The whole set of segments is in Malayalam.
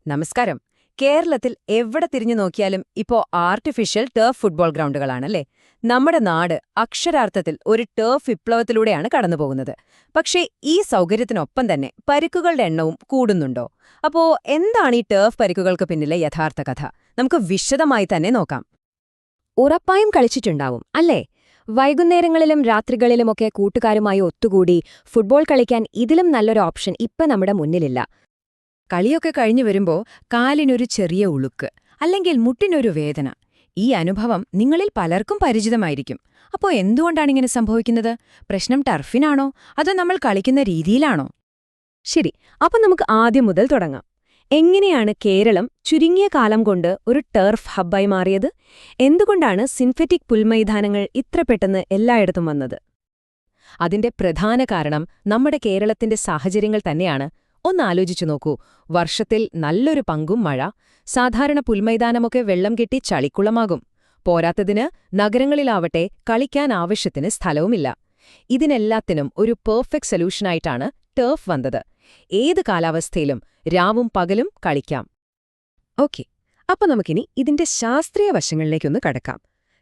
നമസ്കാരം. കേരളത്തിൽ എവിടെ തിരിഞ്ഞു നോക്കിയാലും ഇപ്പോ ആർട്ടിഫിഷ്യൽ ടർഫ് ഫുട്ബോൾ ഗ്രൗണ്ടുകളാണല്ലേ. നമ്മുടെ നാട് അക്ഷരാർത്ഥത്തിൽ ഒരു ടർഫ് വിപ്ലവത്തിലൂടെയാണ് കടന്നുപോകുന്നത്. പക്ഷേ ഈ സൗകര്യത്തിനൊപ്പം തന്നെ പരിക്കുകളുടെ എണ്ണവും കൂടുന്നുണ്ടോ? അപ്പോ എന്താണ് ഈ ടർഫ് പരിക്കുകൾക്ക് പിന്നിലെ യഥാർത്ഥ കഥ? നമുക്ക് വിശദമായി തന്നെ നോക്കാം. ഉറപ്പായും കളിച്ചിട്ടുണ്ടാവും അല്ലേ? വൈകുന്നേരങ്ങളിലും രാത്രികളിലുമൊക്കെ കൂട്ടുകാരുമായി ഒത്തുകൂടി ഫുട്ബോൾ കളിക്കാൻ ഇതിലും നല്ലൊരു ഓപ്ഷൻ ഇപ്പം നമ്മുടെ മുന്നിലില്ല. കളിയൊക്കെ കഴിഞ്ഞു വരുമ്പോ കാലിനൊരു ചെറിയ ഉളുക്ക് അല്ലെങ്കിൽ മുട്ടിനൊരു വേദന. ഈ അനുഭവം നിങ്ങളിൽ പലർക്കും പരിചിതമായിരിക്കും. അപ്പോ എന്തുകൊണ്ടാണിങ്ങനെ സംഭവിക്കുന്നത്? പ്രശ്നം ടർഫിനാണോ അതോ നമ്മൾ കളിക്കുന്ന രീതിയിലാണോ? ശരി, അപ്പം നമുക്ക് ആദ്യം മുതൽ തുടങ്ങാം. എങ്ങനെയാണ് കേരളം ചുരുങ്ങിയ കാലം കൊണ്ട് ഒരു ടർഫ് ഹബ്ബായി മാറിയത്? എന്തുകൊണ്ടാണ് സിന്തറ്റിക് പുൽമൈതാനങ്ങൾ ഇത്ര പെട്ടെന്ന് എല്ലായിടത്തും വന്നത്? അതിന്റെ പ്രധാന കാരണം നമ്മുടെ കേരളത്തിന്റെ സാഹചര്യങ്ങൾ തന്നെയാണ്. ഒന്നാലോചിച്ചു നോക്കൂ. വർഷത്തിൽ നല്ലൊരു പങ്കും മഴ. സാധാരണ പുൽമൈതാനമൊക്കെ വെള്ളം കെട്ടി ചളിക്കുളമാകും. പോരാത്തതിന് നഗരങ്ങളിലാവട്ടെ കളിക്കാൻ ആവശ്യത്തിന് സ്ഥലവുമില്ല. ഇതിനെല്ലാത്തിനും ഒരു പെർഫെക്റ്റ് സൊല്യൂഷനായിട്ടാണ് ടർഫ് വന്നത്. ഏത് കാലാവസ്ഥയിലും രാവും പകലും കളിക്കാം. ഓക്കെ, അപ്പൊ നമുക്കിനി ഇതിന്റെ ശാസ്ത്രീയ വശങ്ങളിലേക്കൊന്ന് കടക്കാം.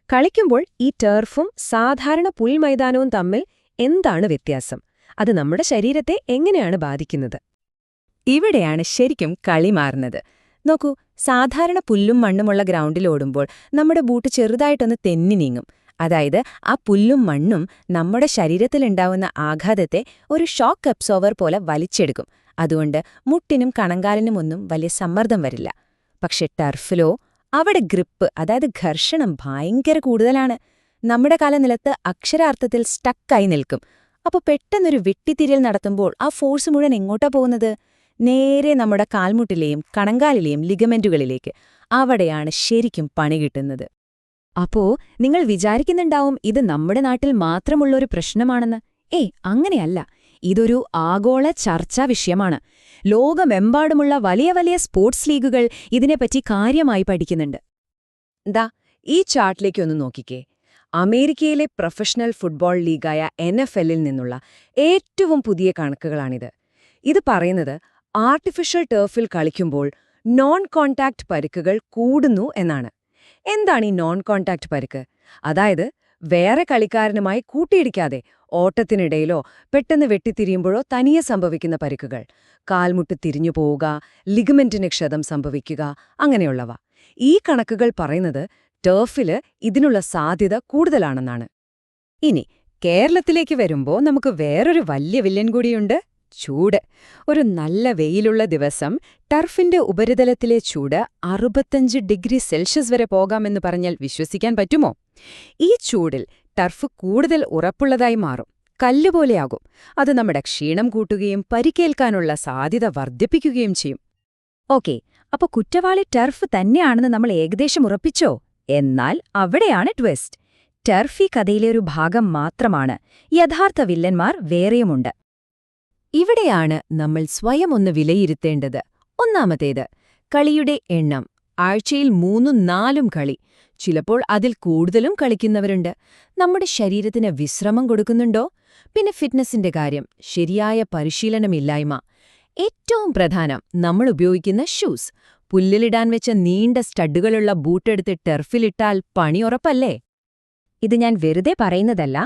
കളിക്കുമ്പോൾ ഈ ടർഫും സാധാരണ പുൽമൈതാനവും തമ്മിൽ എന്താണ് വ്യത്യാസം? അത് നമ്മുടെ ശരീരത്തെ എങ്ങനെയാണ് ബാധിക്കുന്നത്? ഇവിടെയാണ് ശരിക്കും കളി മാറുന്നത്. നോക്കൂ, സാധാരണ പുല്ലും മണ്ണുമുള്ള ഗ്രൗണ്ടിൽ ഓടുമ്പോൾ നമ്മുടെ ബൂട്ട് ചെറുതായിട്ടൊന്ന് തെന്നി നീങ്ങും. അതായത് ആ പുല്ലും മണ്ണും നമ്മുടെ ശരീരത്തിലുണ്ടാവുന്ന ആഘാതത്തെ ഒരു ഷോക്ക് അബ്സോർവർ പോലെ വലിച്ചെടുക്കും. അതുകൊണ്ട് മുട്ടിനും കണങ്കാലിനുമൊന്നും വലിയ സമ്മർദ്ദം വരില്ല. പക്ഷെ ടർഫിലോ അവിടെ ഗ്രിപ്പ്, അതായത് ഘർഷണം ഭയങ്കര കൂടുതലാണ്. നമ്മുടെ കാലനിലത്ത് അക്ഷരാർത്ഥത്തിൽ സ്റ്റക്കായി നിൽക്കും. അപ്പോൾ പെട്ടെന്നൊരു വെട്ടിത്തിരിയൽ നടത്തുമ്പോൾ ആ ഫോഴ്സ് മുഴുവൻ എങ്ങോട്ടാ പോകുന്നത്? നേരെ നമ്മുടെ കാൽമുട്ടിലെയും കണങ്കാലിലെയും ലിഗമെന്റുകളിലേക്ക്. അവിടെയാണ് ശരിക്കും പണി കിട്ടുന്നത്. അപ്പോ നിങ്ങൾ വിചാരിക്കുന്നുണ്ടാവും ഇത് നമ്മുടെ നാട്ടിൽ മാത്രമുള്ളൊരു പ്രശ്നമാണെന്ന്. അങ്ങനെയല്ല. ഇതൊരു ആഗോള ചർച്ചാ വിഷയമാണ്. ലോകമെമ്പാടുമുള്ള വലിയ വലിയ സ്പോർട്സ് ലീഗുകൾ ഇതിനെപ്പറ്റി കാര്യമായി പഠിക്കുന്നുണ്ട്. ഈ ചാർട്ടിലേക്കൊന്ന് നോക്കിക്കേ. അമേരിക്കയിലെ പ്രൊഫഷണൽ ഫുട്ബോൾ ലീഗായ NFL-ൽ നിന്നുള്ള ഏറ്റവും പുതിയ കണക്കുകളാണിത്. ഇത് പറയുന്നത് ആർട്ടിഫിഷ്യൽ ടർഫിൽ കളിക്കുമ്പോൾ നോൺ കോൺടാക്ട് പരിക്കുകൾ കൂടുന്നു എന്നാണ്. എന്താണ് ഈ നോൺ കോൺടാക്ട് പരിക്ക്? അതായത് വേറെ കളിക്കാരനുമായി കൂട്ടിയിടിക്കാതെ ഓട്ടത്തിനിടയിലോ പെട്ടെന്ന് വെട്ടിത്തിരിയുമ്പോഴോ തനിയെ സംഭവിക്കുന്ന പരിക്കുകൾ. കാൽമുട്ട് തിരിഞ്ഞു പോവുക, ലിഗമെന്റിന് ക്ഷതം സംഭവിക്കുക, അങ്ങനെയുള്ളവ. ഈ കണക്കുകൾ പറയുന്നത് ടർഫില് ഇതിനുള്ള സാധ്യത കൂടുതലാണെന്നാണ്. ഇനി കേരളത്തിലേക്ക് വരുമ്പോൾ നമുക്ക് വേറൊരു വലിയ വില്ലൻ കൂടിയുണ്ട്: ചൂട്. ഒരു നല്ല വെയിലുള്ള ദിവസം ടർഫിന്റെ ഉപരിതലത്തിലെ ചൂട് 65 ഡിഗ്രി സെൽഷ്യസ് വരെ പോകാമെന്ന് പറഞ്ഞാൽ വിശ്വസിക്കാൻ പറ്റുമോ? ഈ ചൂടിൽ ടർഫ് കൂടുതൽ ഉറപ്പുള്ളതായി മാറും, കല്ലുപോലെയാകും. അത് നമ്മുടെ ക്ഷീണം കൂട്ടുകയും പരിക്കേൽക്കാനുള്ള സാധ്യത വർദ്ധിപ്പിക്കുകയും ചെയ്യും. ഓക്കെ, അപ്പൊ കുറ്റവാളി ടർഫ് തന്നെയാണെന്ന് നമ്മൾ ഏകദേശം ഉറപ്പിച്ചോ? എന്നാൽ അവിടെയാണ് ട്വിസ്റ്റ്. ടർഫ് ഈ കഥയിലെ ഒരു ഭാഗം മാത്രമാണ്. യഥാർത്ഥ വില്ലന്മാർ വേറെയുമുണ്ട്. ഇവിടെയാണ് നമ്മൾ സ്വയം ഒന്ന് വിലയിരുത്തേണ്ടത്. ഒന്നാമത്തേത്, കളിയുടെ എണ്ണം. ആഴ്ചയിൽ 3-4 കളി, ചിലപ്പോൾ അതിൽ കൂടുതലും കളിക്കുന്നവരുണ്ട്. നമ്മുടെ ശരീരത്തിന് വിശ്രമം കൊടുക്കുന്നുണ്ടോ? പിന്നെ ഫിറ്റ്നസിന്റെ കാര്യം, ശരിയായ പരിശീലനമില്ലായ്മ. ഏറ്റവും പ്രധാനം, നമ്മൾ ഉപയോഗിക്കുന്ന ഷൂസ്. പുല്ലിലിടാൻ വെച്ച നീണ്ട സ്റ്റഡുകളുള്ള ബൂട്ടെടുത്ത് ടർഫിലിട്ടാൽ പണി ഉറപ്പല്ലേ? ഇത് ഞാൻ വെറുതെ പറയുന്നതല്ല.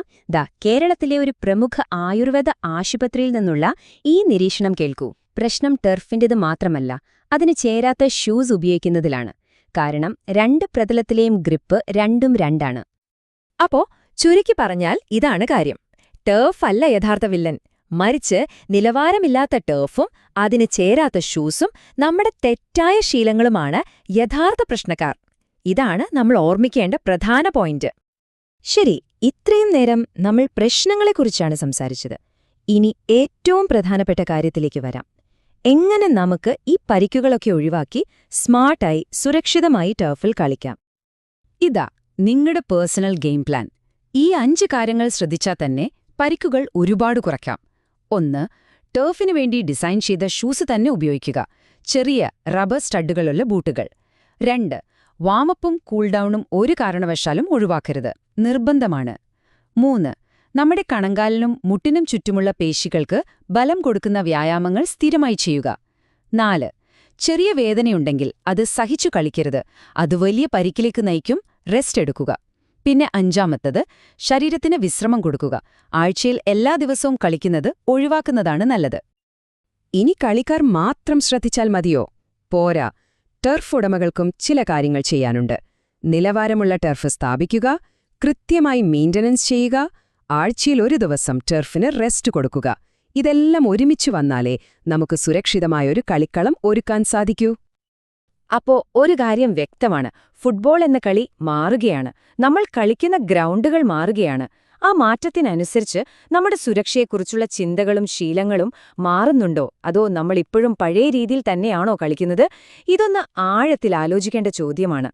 കേരളത്തിലെ ഒരു പ്രമുഖ ആയുർവേദ ആശുപത്രിയിൽ നിന്നുള്ള ഈ നിരീക്ഷണം കേൾക്കൂ. പ്രശ്നം ടർഫിന്റേത് മാത്രമല്ല, അതിന് ചേരാത്ത ഷൂസ് ഉപയോഗിക്കുന്നതിലാണ്. കാരണം 2 പ്രതലത്തിലെയും ഗ്രിപ്പ് രണ്ടും രണ്ടാണ്. അപ്പോ ചുരുക്കി പറഞ്ഞാൽ ഇതാണ് കാര്യം. ടർഫ് അല്ല യഥാർത്ഥ വില്ലൻ, മറിച്ച് നിലവാരമില്ലാത്ത ടർഫും അതിന് ചേരാത്ത ഷൂസും നമ്മുടെ തെറ്റായ ശീലങ്ങളുമാണ് യഥാർത്ഥ പ്രശ്നക്കാർ. ഇതാണ് നമ്മൾ ഓർമ്മിക്കേണ്ട പ്രധാന പോയിന്റ്. ശരി, ഇത്രയും നേരം നമ്മൾ പ്രശ്നങ്ങളെക്കുറിച്ചാണ് സംസാരിച്ചത്. ഇനി ഏറ്റവും പ്രധാനപ്പെട്ട കാര്യത്തിലേക്ക് വരാം. എങ്ങനെ നമുക്ക് ഈ പരിക്കുകളൊക്കെ ഒഴിവാക്കി സ്മാർട്ടായി സുരക്ഷിതമായി ടർഫിൽ കളിക്കാം? ഇതാ നിങ്ങളുടെ പേഴ്സണൽ ഗെയിം പ്ലാൻ. ഈ 5 കാര്യങ്ങൾ ശ്രദ്ധിച്ചാൽ തന്നെ പരിക്കുകൾ ഒരുപാട് കുറയ്ക്കാം. 1. ടർഫിനു വേണ്ടി ഡിസൈൻ ചെയ്ത ഷൂസ് തന്നെ ഉപയോഗിക്കുക, ചെറിയ റബ്ബർ സ്റ്റഡുകളുള്ള ബൂട്ടുകൾ. 2. വാമപ്പും കൂൾഡൌണും ഒരു കാരണവശാലും ഒഴിവാക്കരുത്, നിർബന്ധമാണ്. 3. നമ്മുടെ കണങ്കാലിനും മുട്ടിനും ചുറ്റുമുള്ള പേശികൾക്ക് ബലം കൊടുക്കുന്ന വ്യായാമങ്ങൾ സ്ഥിരമായി ചെയ്യുക. 4. ചെറിയ വേദനയുണ്ടെങ്കിൽ അത് സഹിച്ചു കളിക്കരുത്. അത് വലിയ പരിക്കിലേക്ക് നയിക്കും. റെസ്റ്റ് എടുക്കുക. പിന്നെ അഞ്ചാമത്തത്, ശരീരത്തിന് വിശ്രമം കൊടുക്കുക. ആഴ്ചയിൽ എല്ലാ ദിവസവും കളിക്കുന്നത് ഒഴിവാക്കുന്നതാണ് നല്ലത്. ഇനി കളിക്കാർ മാത്രം ശ്രദ്ധിച്ചാൽ മതിയോ? പോരാ. ടർഫ് ഉടമകൾക്കും ചില കാര്യങ്ങൾ ചെയ്യാനുണ്ട്. നിലവാരമുള്ള ടർഫ് സ്ഥാപിക്കുക, കൃത്യമായി മെയിന്റനൻസ് ചെയ്യുക, ആഴ്ചയിൽ ഒരു ദിവസം ടർഫിന് റെസ്റ്റ് കൊടുക്കുക. ഇതെല്ലാം ഒരുമിച്ച് വന്നാലേ നമുക്ക് സുരക്ഷിതമായൊരു കളിക്കളം ഒരുക്കാൻ സാധിക്കൂ. അപ്പോ ഒരു കാര്യം വ്യക്തമാണ്, ഫുട്ബോൾ എന്ന കളി മാറുകയാണ്. നമ്മൾ കളിക്കുന്ന ഗ്രൗണ്ടുകൾ മാറുകയാണ്. ആ മാറ്റത്തിനനുസരിച്ച് നമ്മുടെ സുരക്ഷയെക്കുറിച്ചുള്ള ചിന്തകളും ശീലങ്ങളും മാറുന്നുണ്ടോ, അതോ നമ്മൾ ഇപ്പോഴും പഴയ രീതിയിൽ തന്നെയാണോ കളിക്കുന്നത്? ഇതൊന്ന് ആഴത്തിൽ ആലോചിക്കേണ്ട ചോദ്യമാണ്.